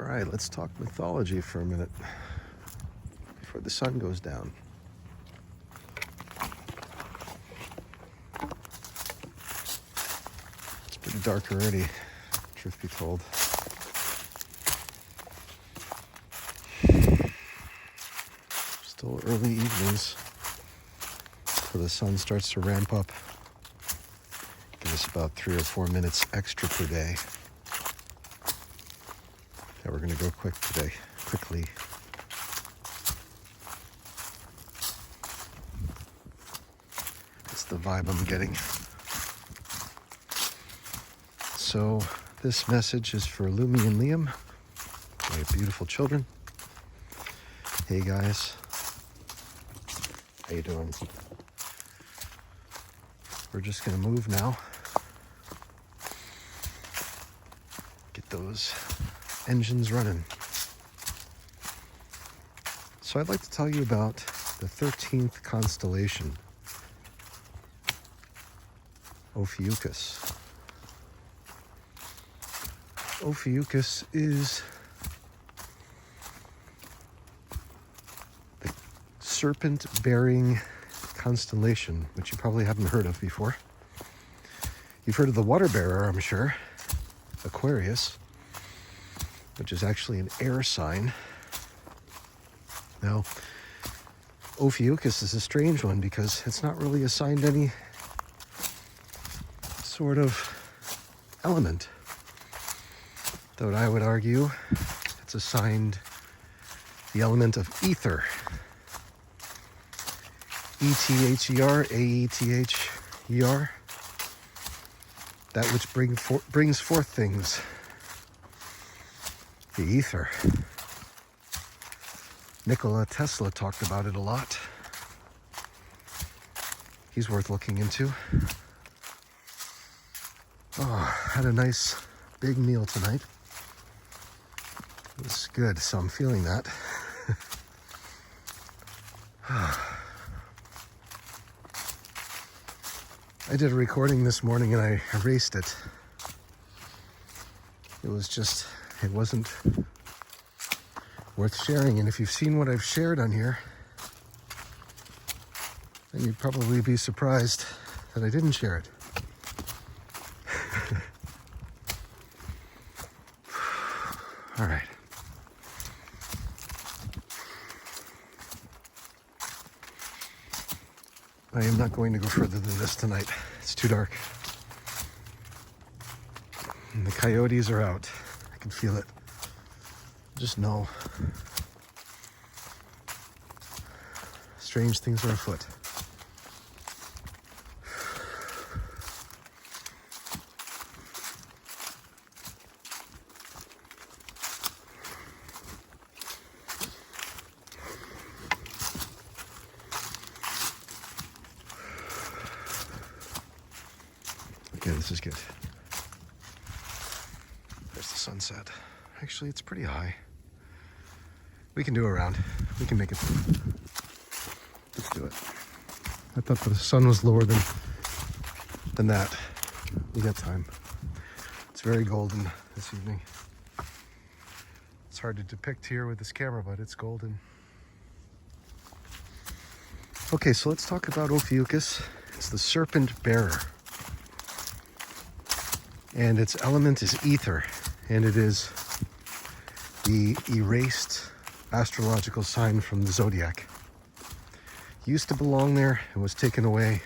right, let's talk mythology for a minute before the sun goes down. It's pretty dark already, truth be told. Still early evenings, so the sun starts to ramp up. Give us about 3 or 4 minutes extra per day. Yeah, we're going to go quickly. That's the vibe I'm getting. So this message is for Lumi and Liam, my beautiful children. Hey guys, how you doing? We're just going to move now. Get those engines running. So I'd like to tell you about the 13th constellation, Ophiuchus. Ophiuchus is the serpent-bearing constellation, which you probably haven't heard of before. You've heard of the water bearer, I'm sure, Aquarius, which is actually an air sign. Now, Ophiuchus is a strange one because it's not really assigned any sort of element. Though I would argue it's assigned the element of ether. E-T-H-E-R, A-E-T-H-E-R. That which brings forth things. The ether. Nikola Tesla talked about it a lot. He's worth looking into. Oh, had a nice big meal tonight. It was good, so I'm feeling that. I did a recording this morning and I erased it. It wasn't worth sharing. And if you've seen what I've shared on here, then you'd probably be surprised that I didn't share it. All right. I am not going to go further than this tonight. It's too dark. And the coyotes are out. I can feel it. Just know. Strange things are afoot. Okay, this is good. There's the sunset. Actually, it's pretty high. We can do a round. We can make it through. Let's do it. I thought the sun was lower than that. We got time. It's very golden this evening. It's hard to depict here with this camera, but it's golden. Okay, so let's talk about Ophiuchus. It's the serpent bearer. And its element is ether. And it is the erased astrological sign from the zodiac. It used to belong there and was taken away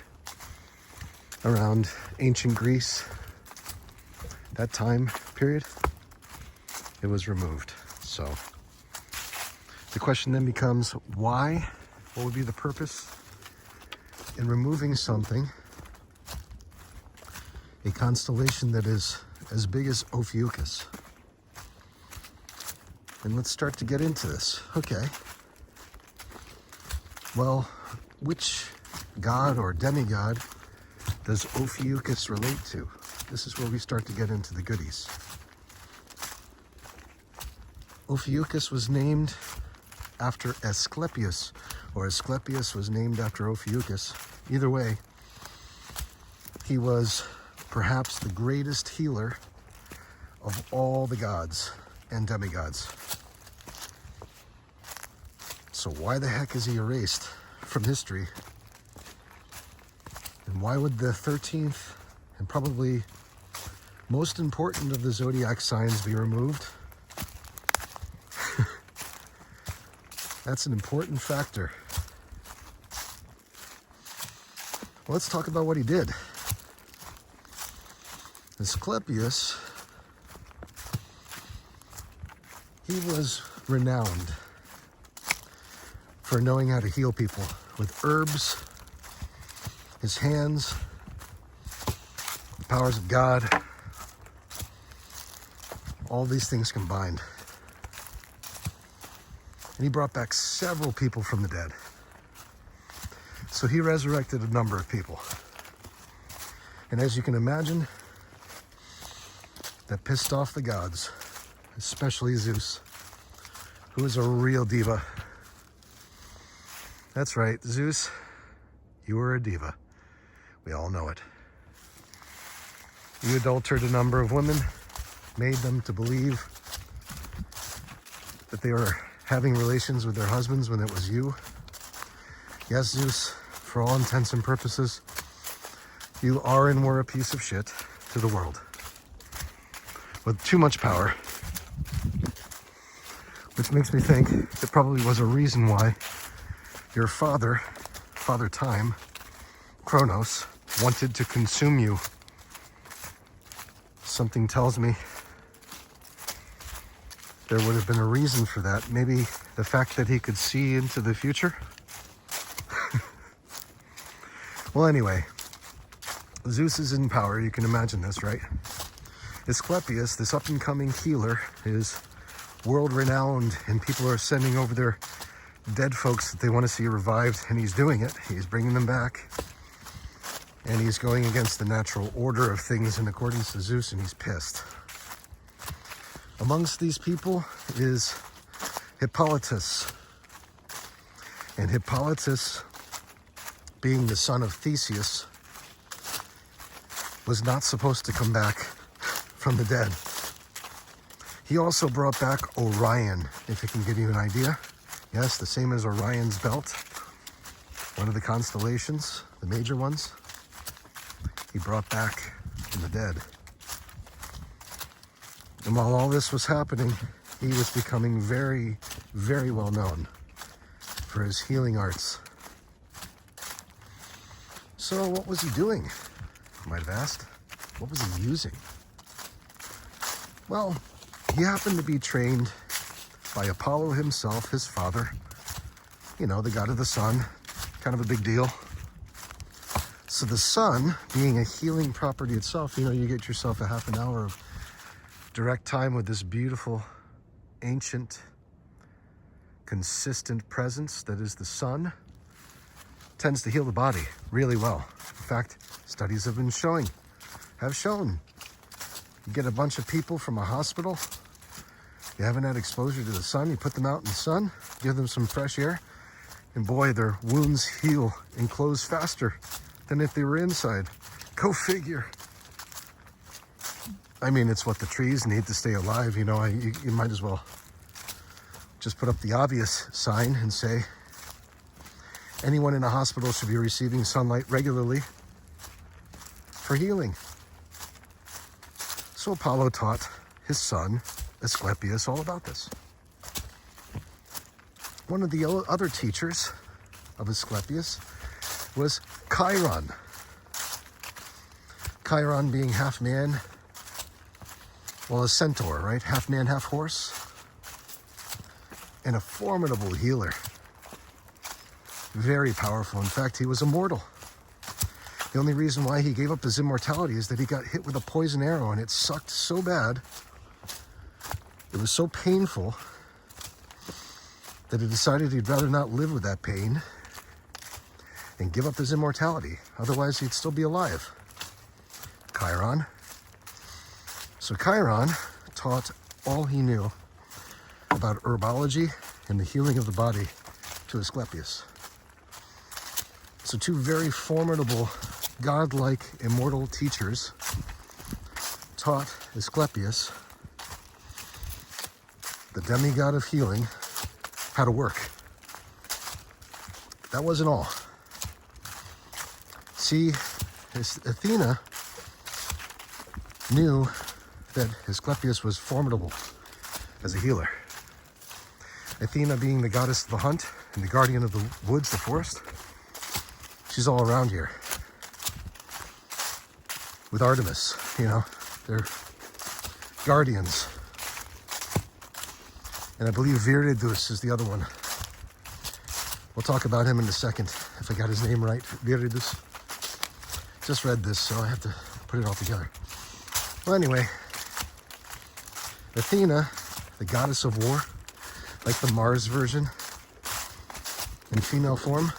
around ancient Greece. That time period, it was removed. So the question then becomes, why? What would be the purpose in removing something, a constellation that is as big as Ophiuchus? And let's start to get into this. Okay. Well, which god or demigod does Ophiuchus relate to? This is where we start to get into the goodies. Ophiuchus was named after Asclepius, or Asclepius was named after Ophiuchus. Either way, he was perhaps the greatest healer of all the gods and demigods. So why the heck is he erased from history? And why would the 13th and probably most important of the zodiac signs be removed? That's an important factor. Well, let's talk about what he did. Asclepius, he was renowned for knowing how to heal people with herbs, his hands, the powers of God, all these things combined. And he brought back several people from the dead. So he resurrected a number of people. And as you can imagine, that pissed off the gods, especially Zeus, who is a real diva. That's right, Zeus, you were a diva. We all know it. You adulterated a number of women, made them to believe that they were having relations with their husbands when it was you. Yes, Zeus, for all intents and purposes, you are and were a piece of shit to the world. With too much power. Which makes me think it probably was a reason why your father, Father Time, Kronos, wanted to consume you. Something tells me there would have been a reason for that. Maybe the fact that he could see into the future. Well, anyway, Zeus is in power. You can imagine this, right? Asclepius, this up-and-coming healer, is world-renowned, and people are sending over their dead folks that they want to see revived, and he's doing it. He's bringing them back, and he's going against the natural order of things in accordance to Zeus, and he's pissed. Amongst these people is Hippolytus, and Hippolytus, being the son of Theseus, was not supposed to come back from the dead. He also brought back Orion, if it can give you an idea. Yes, the same as Orion's belt, one of the constellations, the major ones. He brought back from the dead. And while all this was happening, he was becoming very, very well known for his healing arts. So what was he doing? You might have asked. What was he using? Well, he happened to be trained by Apollo himself, his father. You know, the god of the sun. Kind of a big deal. So the sun, being a healing property itself, you know, you get yourself a half an hour of direct time with this beautiful, ancient, consistent presence that is the sun. Tends to heal the body really well. In fact, studies have shown, you get a bunch of people from a hospital, you haven't had exposure to the sun, you put them out in the sun, give them some fresh air, and boy, their wounds heal and close faster than if they were inside. Go figure. I mean, it's what the trees need to stay alive, you know. You might as well just put up the obvious sign and say, anyone in a hospital should be receiving sunlight regularly for healing. So Apollo taught his son, Asclepius, all about this. One of the other teachers of Asclepius was Chiron. Chiron being half man, well, a centaur, right? Half man, half horse. And a formidable healer. Very powerful. In fact, he was immortal. The only reason why he gave up his immortality is that he got hit with a poison arrow, and it sucked so bad, it was so painful, that he decided he'd rather not live with that pain and give up his immortality. Otherwise, he'd still be alive. Chiron. So Chiron taught all he knew about herbology and the healing of the body to Asclepius. So two very formidable, godlike, immortal teachers taught Asclepius the demigod of healing, how to work. That wasn't all. See, Athena knew that Asclepius was formidable as a healer. Athena being the goddess of the hunt and the guardian of the woods, the forest, she's all around here. With Artemis, you know, they're guardians. And I believe Viridus is the other one. We'll talk about him in a second, if I got his name right. Viridus. Just read this, so I have to put it all together. Well, anyway, Athena, the goddess of war, like the Mars version, in female form,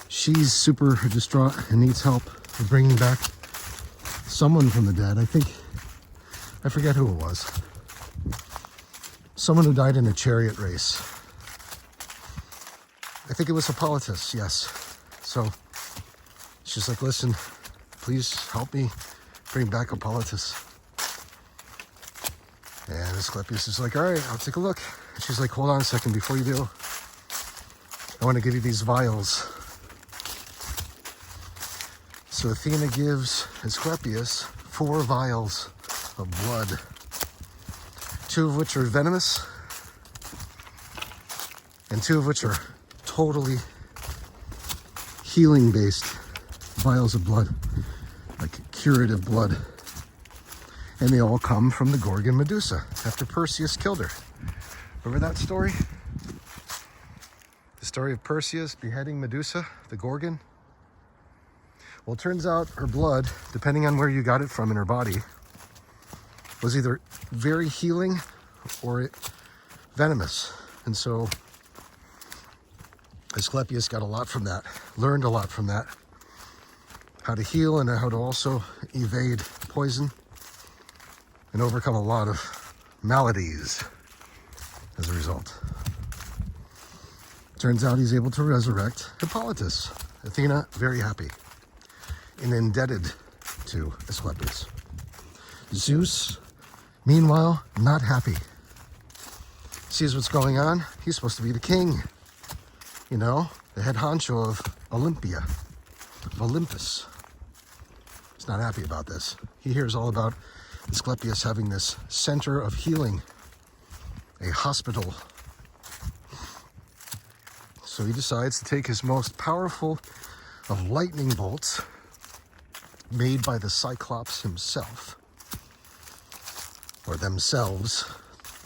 she's super distraught and needs help with bringing back someone from the dead. I forget who it was. Someone who died in a chariot race. I think it was Hippolytus, yes. So she's like, listen, please help me bring back Hippolytus. And Asclepius is like, all right, I'll take a look. And she's like, hold on a second, before you do, I want to give you these vials. So Athena gives Asclepius 4 vials of blood, 2 of which are venomous, and 2 of which are totally healing-based vials of blood, like curative blood. And they all come from the Gorgon Medusa, after Perseus killed her. Remember that story? The story of Perseus beheading Medusa, the Gorgon? Well, it turns out her blood, depending on where you got it from in her body, was either very healing or venomous. And so Asclepius got a lot from that, learned a lot from that, how to heal and how to also evade poison and overcome a lot of maladies as a result. Turns out he's able to resurrect Hippolytus. Athena, very happy and indebted to Asclepius. Zeus, meanwhile, not happy. Sees what's going on. He's supposed to be the king, you know, the head honcho of Olympia, of Olympus. He's not happy about this. He hears all about Asclepius having this center of healing, a hospital. So he decides to take his most powerful of lightning bolts, made by the Cyclops himself, or themselves,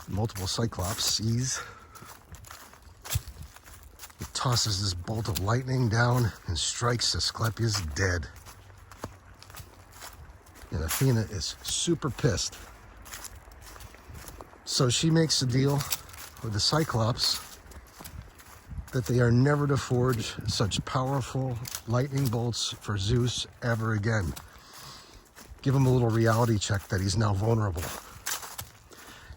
multiple Cyclopses. He tosses this bolt of lightning down and strikes Asclepius dead. And Athena is super pissed. So she makes a deal with the Cyclops that they are never to forge such powerful lightning bolts for Zeus ever again. Give him a little reality check that he's now vulnerable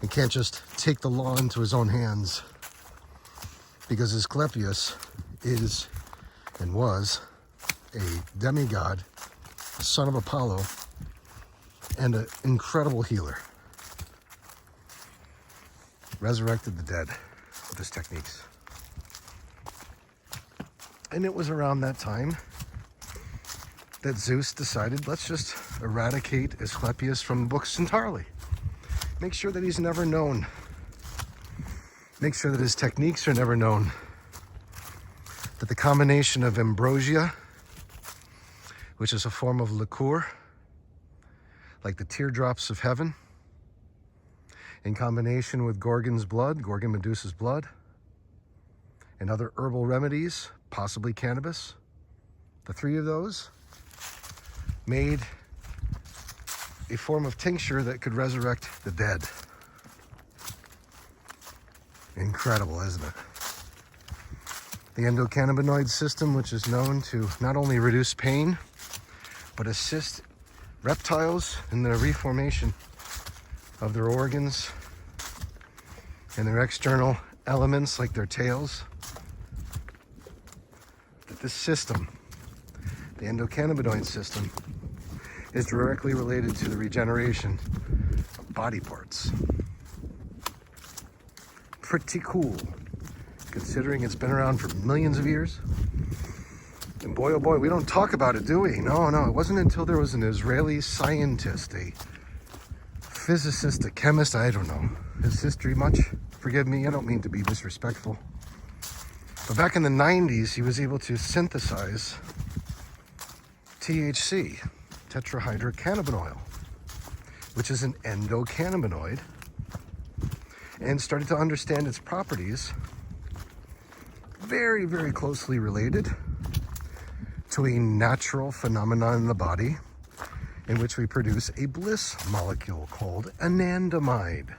and can't just take the law into his own hands, because Asclepius is and was a demigod, a son of Apollo, and an incredible healer. Resurrected the dead with his techniques. And it was around that time that Zeus decided, let's just eradicate Asclepius from books entirely. Make sure that he's never known. Make sure that his techniques are never known. That the combination of ambrosia, which is a form of liqueur, like the teardrops of heaven, in combination with Gorgon's blood, Gorgon Medusa's blood, and other herbal remedies, possibly cannabis. The 3 of those made a form of tincture that could resurrect the dead. Incredible, isn't it? The endocannabinoid system, which is known to not only reduce pain, but assist reptiles in the reformation of their organs and their external elements like their tails. This system, the endocannabinoid system, is directly related to the regeneration of body parts. pretty cool, considering it's been around for millions of years. And boy, oh boy, we don't talk about it, do we? No, it wasn't until there was an Israeli scientist, a physicist, a chemist, I don't know his history much. Forgive me, I don't mean to be disrespectful. But back in the 90s, he was able to synthesize THC, tetrahydrocannabinol, which is an endocannabinoid, and started to understand its properties, very, very closely related to a natural phenomenon in the body in which we produce a bliss molecule called anandamide.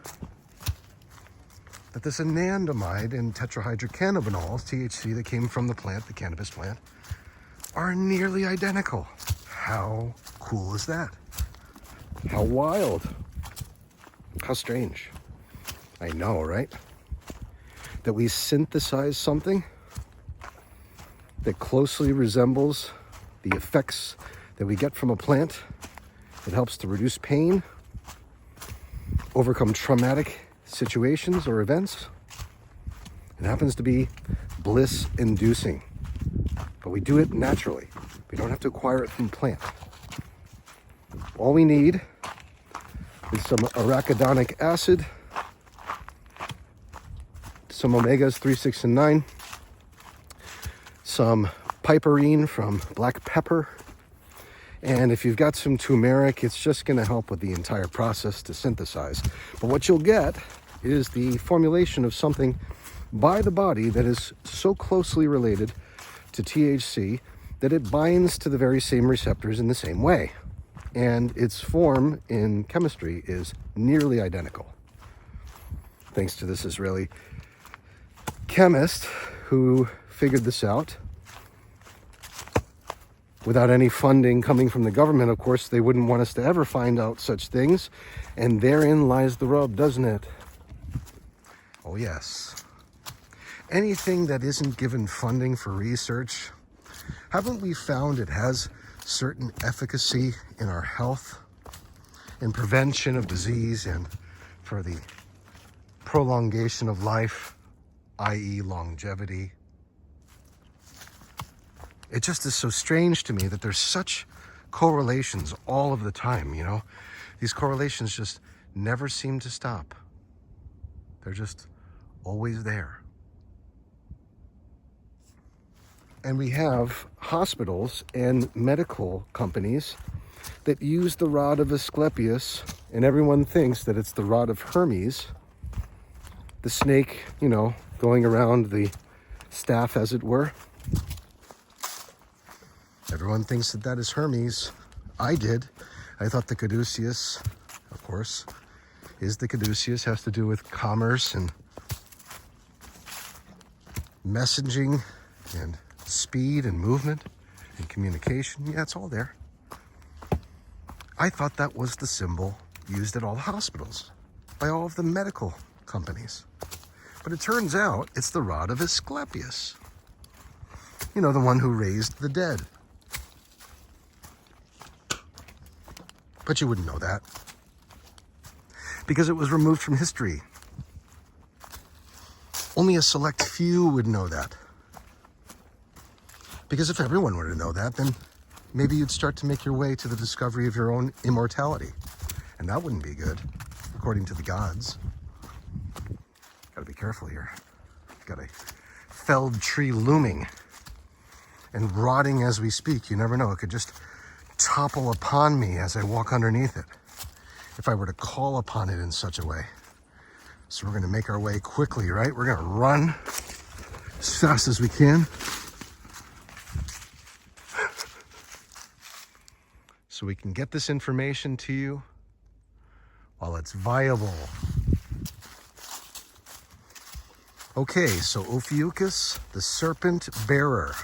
That this anandamide and tetrahydrocannabinol, THC, that came from the plant, the cannabis plant, are nearly identical. How cool is that? How wild. How strange. I know, right? That we synthesize something that closely resembles the effects that we get from a plant. It helps to reduce pain, overcome traumatic situations or events. It happens to be bliss-inducing, but we do it naturally. We don't have to acquire it from plant. All we need is some arachidonic acid, some omegas 3, 6, and 9, some piperine from black pepper, and if you've got some turmeric, it's just going to help with the entire process to synthesize. But what you'll get is the formulation of something by the body that is so closely related to THC that it binds to the very same receptors in the same way. And its form in chemistry is nearly identical. Thanks to this Israeli chemist who figured this out. Without any funding coming from the government, of course, they wouldn't want us to ever find out such things. And therein lies the rub, doesn't it? Oh, yes. Anything that isn't given funding for research, haven't we found it has certain efficacy in our health, in prevention of disease, and for the prolongation of life, i.e. longevity? It just is so strange to me that there's such correlations all of the time, you know? These correlations just never seem to stop. They're just always there. And we have hospitals and medical companies that use the rod of Asclepius, and everyone thinks that it's the rod of Hermes, the snake, you know, going around the staff, as it were. Everyone thinks that that is Hermes. I did. I thought the caduceus, of course, is the caduceus, has to do with commerce and messaging and speed and movement and communication. Yeah, it's all there. I thought that was the symbol used at all the hospitals by all of the medical companies. But it turns out it's the rod of Asclepius. You know, the one who raised the dead. But you wouldn't know that because it was removed from history. Only a select few would know that. Because if everyone were to know that, then maybe you'd start to make your way to the discovery of your own immortality. And that wouldn't be good, according to the gods. Gotta be careful here. Got a felled tree looming and rotting as we speak. You never know, it could just topple upon me as I walk underneath it, if I were to call upon it in such a way. So we're going to make our way quickly, right? We're going to run as fast as we can so we can get this information to you while it's viable. Okay, so Ophiuchus, the serpent bearer.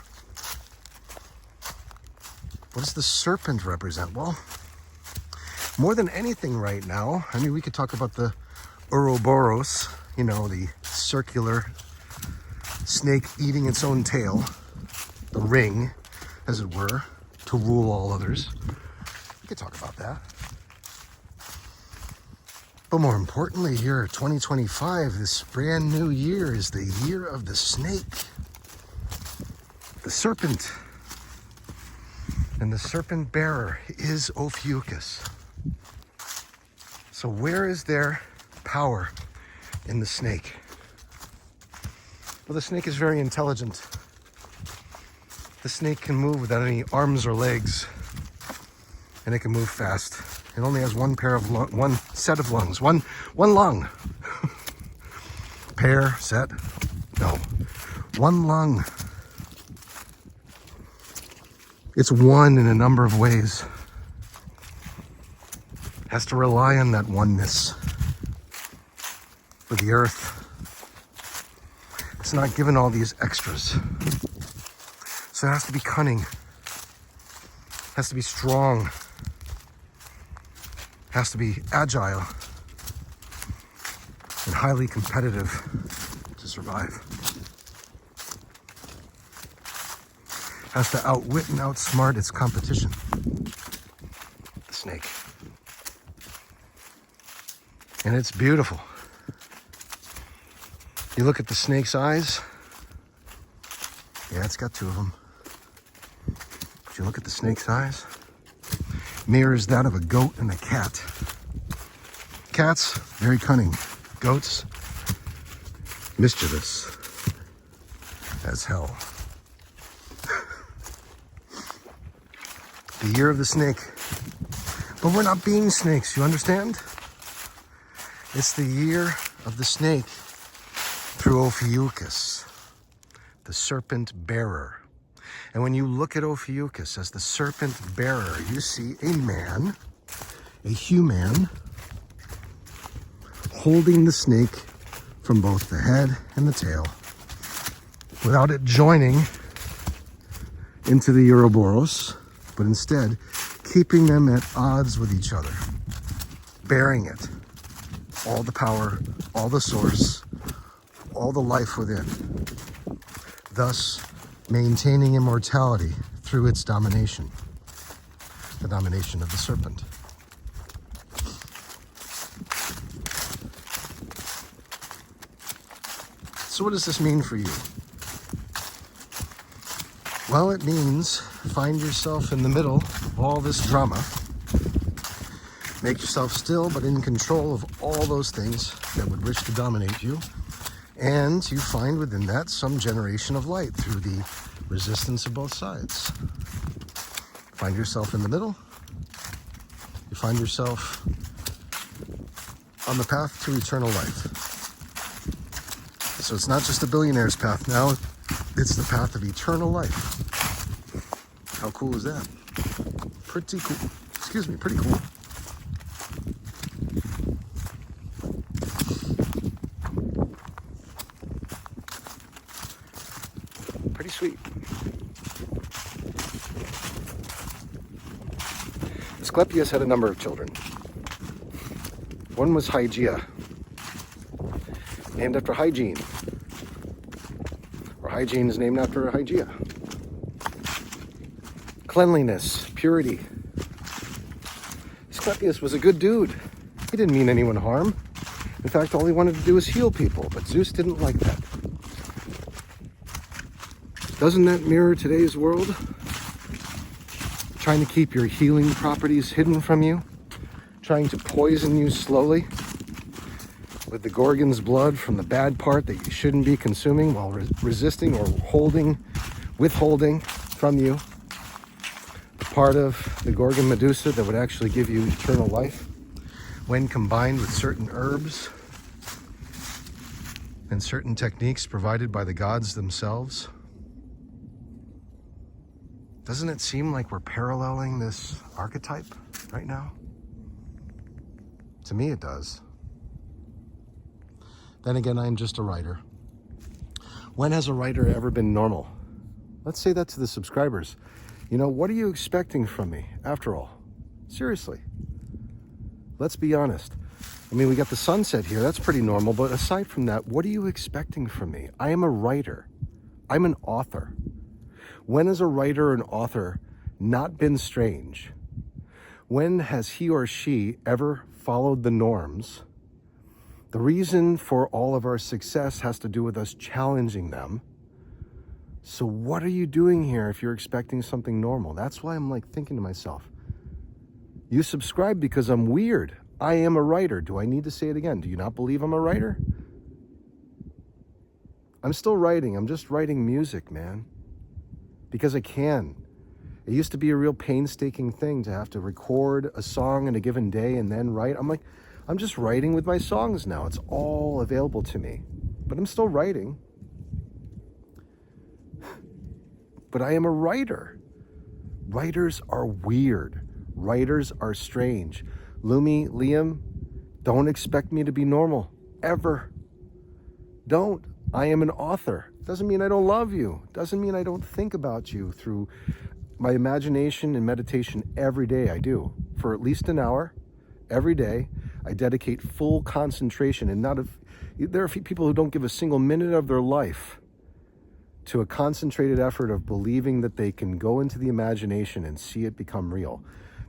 What does the serpent represent? Well, more than anything right now, I mean, we could talk about the Ouroboros, you know, the circular snake eating its own tail, the ring, as it were, to rule all others. We could talk about that. But more importantly, here, 2025, this brand new year, is the year of the snake, the serpent. And the serpent bearer is Ophiuchus. So where is there power in the snake? Well, the snake is very intelligent. The snake can move without any arms or legs, and it can move fast. It only has one set of lungs, one lung. Pair, set, no, one lung. It's one in a number of ways. Has to rely on that oneness with the earth. It's not given all these extras. So it has to be cunning. Has to be strong. Has to be agile and highly competitive to survive. Has to outwit and outsmart its competition. The snake. And it's beautiful. You look at the snake's eyes. Yeah, it's got two of them. But you look at the snake's eyes. Mirrors that of a goat and a cat. Cats, very cunning. Goats, mischievous as hell. The year of the snake. But we're not being snakes, you understand? It's the year of the snake through Ophiuchus, the serpent bearer. And when you look at Ophiuchus as the serpent bearer, you see a man, a human, holding the snake from both the head and the tail without it joining into the Ouroboros, but instead keeping them at odds with each other, bearing it, all the power, all the source, all the life within, thus maintaining immortality through its domination, the domination of the serpent. So what does this mean for you? Well, it means find yourself in the middle of all this drama. Make yourself still but in control of all those things that would wish to dominate you. And you find within that some generation of light through the resistance of both sides. Find yourself in the middle. You find yourself on the path to eternal life. So it's not just a billionaire's path now, it's the path of eternal life. How cool is that? Pretty cool. Excuse me, pretty cool. Pretty sweet. Asclepius had a number of children. One was Hygeia, named after hygiene. Or hygiene is named after Hygeia. Cleanliness, purity. Asclepius was a good dude. He didn't mean anyone harm. In fact, all he wanted to do was heal people, but Zeus didn't like that. Doesn't that mirror today's world? Trying to keep your healing properties hidden from you, trying to poison you slowly with the Gorgon's blood from the bad part that you shouldn't be consuming while resisting or withholding from you the part of the Gorgon Medusa that would actually give you eternal life when combined with certain herbs and certain techniques provided by the gods themselves. Doesn't it seem like we're paralleling this archetype right now? To me, it does. Then again, I'm just a writer. When has a writer ever been normal? Let's say that to the subscribers. You know, what are you expecting from me, after all? Seriously. Let's be honest. I mean, we got the sunset here. That's pretty normal. But aside from that, what are you expecting from me? I am a writer. I'm an author. When has a writer or an author not been strange? When has he or she ever followed the norms The reason for all of our success has to do with us challenging them. So what are you doing here if you're expecting something normal? That's why I'm like thinking to myself, you subscribe because I'm weird. I am a writer. Do I need to say it again? Do you not believe I'm a writer? I'm still writing. I'm just writing music, man. Because I can. It used to be a real painstaking thing to have to record a song in a given day and then write. I'm just writing with my songs now. It's all available to me. But I'm still writing. But I am a writer. Writers are weird. Writers are strange. Lumi, Liam, don't expect me to be normal. Ever. Don't. I am an author. Doesn't mean I don't love you. Doesn't mean I don't think about you through my imagination and meditation every day. I do. For at least an hour every day. I dedicate full concentration, and there are people who don't give a single minute of their life to a concentrated effort of believing that they can go into the imagination and see it become real.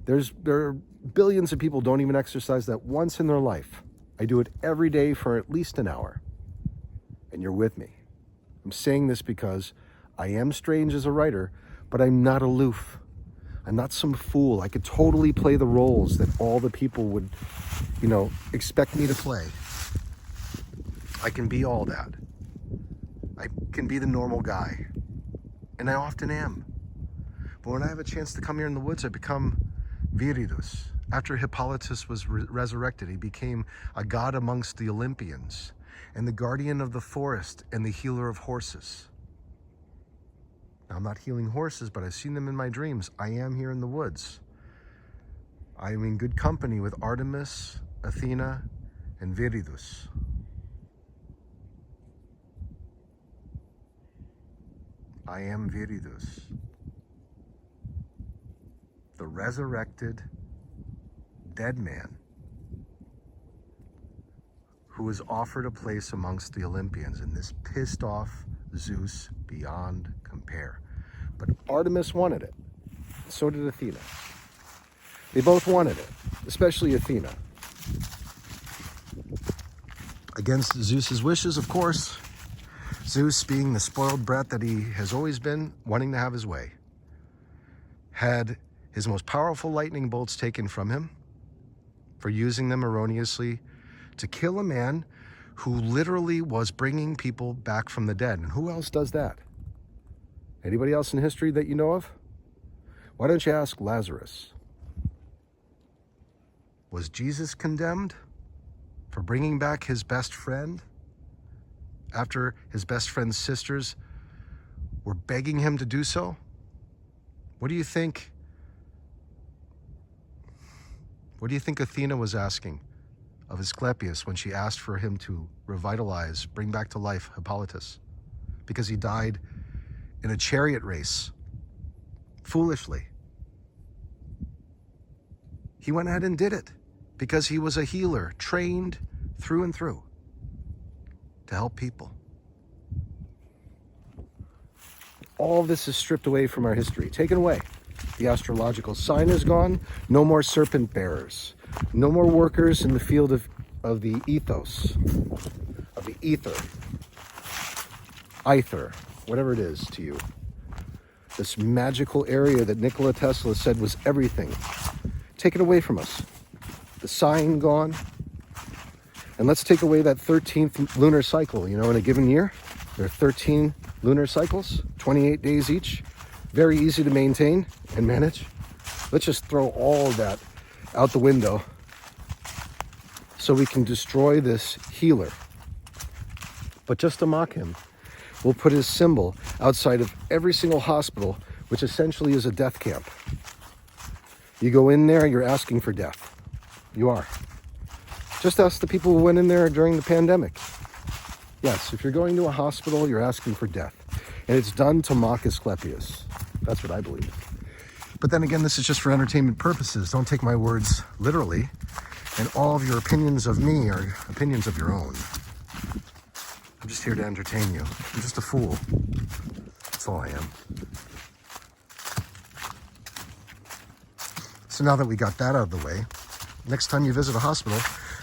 There are billions of people who don't even exercise that once in their life. I do it every day for at least an hour. And you're with me. I'm saying this because I am strange as a writer, but I'm not aloof. I'm not some fool. I could totally play the roles that all the people would, expect me to play. I can be all that. I can be the normal guy. And I often am. But when I have a chance to come here in the woods, I become Viridus. After Hippolytus was resurrected, he became a god amongst the Olympians, and the guardian of the forest, and the healer of horses. Now, I'm not healing horses, but I've seen them in my dreams. I am here in the woods. I am in good company with Artemis, Athena, and Viridus. I am Viridus, the resurrected dead man who was offered a place amongst the Olympians, and this pissed off Zeus beyond compare. But Artemis wanted it. So did Athena. They both wanted it, especially Athena. Against Zeus's wishes, of course. Zeus, being the spoiled brat that he has always been, wanting to have his way, had his most powerful lightning bolts taken from him for using them erroneously to kill a man who literally was bringing people back from the dead. And who else does that? Anybody else in history that you know of? Why don't you ask Lazarus? Was Jesus condemned for bringing back his best friend after his best friend's sisters were begging him to do so? What do you think? What do you think Athena was asking of Asclepius when she asked for him to revitalize, bring back to life Hippolytus? Because he died in a chariot race, foolishly. He went ahead and did it because he was a healer, trained through and through to help people. All of this is stripped away from our history, taken away. The astrological sign is gone. No more serpent bearers. No more workers in the field of the ethos, of the ether, whatever it is to you. This magical area that Nikola Tesla said was everything, taken away from us. The sign gone. And let's take away that 13th lunar cycle. In a given year, there are 13 lunar cycles, 28 days each. Very easy to maintain and manage. Let's just throw all of that out the window so we can destroy this healer. But just to mock him, we'll put his symbol outside of every single hospital, which essentially is a death camp. You go in there, you're asking for death. You are. Just ask the people who went in there during the pandemic. Yes, if you're going to a hospital, you're asking for death. And it's done to mock Asclepius. That's what I believe. But then again, this is just for entertainment purposes. Don't take my words literally. And all of your opinions of me are opinions of your own. I'm just here to entertain you. I'm just a fool. That's all I am. So now that we got that out of the way, next time you visit a hospital,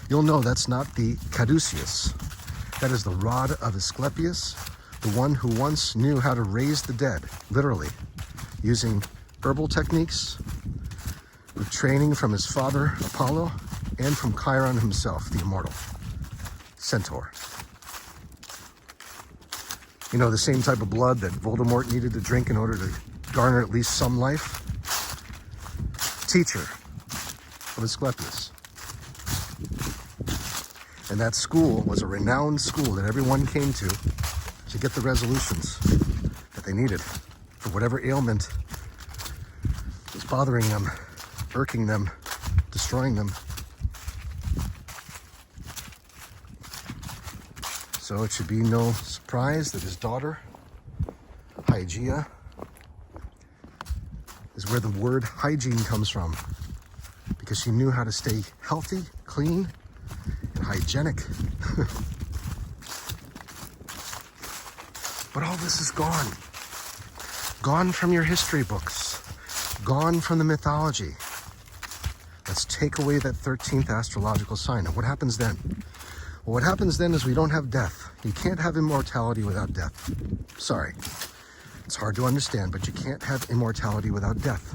you'll know that's not the caduceus. That is the rod of Asclepius, the one who once knew how to raise the dead, literally, using herbal techniques, with training from his father, Apollo, and from Chiron himself, the immortal centaur. You know, the same type of blood that Voldemort needed to drink in order to garner at least some life. Teacher of Asclepius. And that school was a renowned school that everyone came to get the resolutions that they needed for whatever ailment was bothering them, irking them, destroying them. So it should be no surprise that his daughter, Hygeia, is where the word hygiene comes from, because she knew how to stay healthy, clean, and hygienic. But all this is gone. Gone from your history books. Gone from the mythology. Let's take away that 13th astrological sign. And what happens then? Well, what happens then is we don't have death. You can't have immortality without death. Sorry. It's hard to understand, but you can't have immortality without death.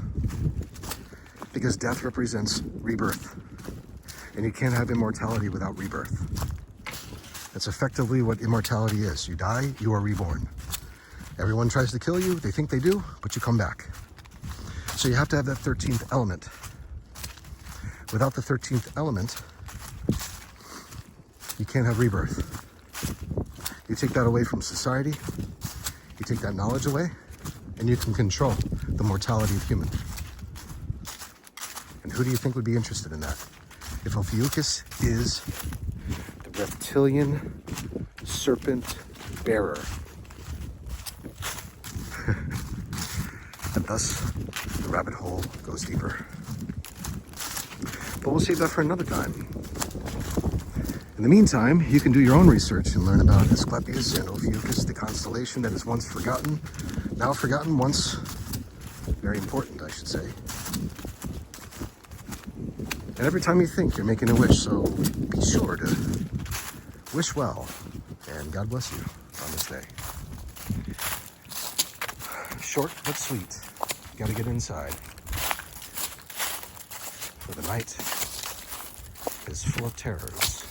Because death represents rebirth. And you can't have immortality without rebirth. That's effectively what immortality is. You die, you are reborn. Everyone tries to kill you, they think they do, but you come back. So you have to have that 13th element. Without the 13th element, you can't have rebirth. You take that away from society, you take that knowledge away, and you can control the mortality of human. And who do you think would be interested in that? If Ophiuchus is the reptilian serpent bearer. And thus, the rabbit hole goes deeper. But we'll save that for another time. In the meantime, you can do your own research and learn about Asclepius and Ophiuchus, the constellation that is once forgotten, now forgotten, once very important, I should say. And every time you think you're making a wish, so be sure to wish well, and God bless you on this day. Short but sweet. You gotta get inside. For the night is full of terrors.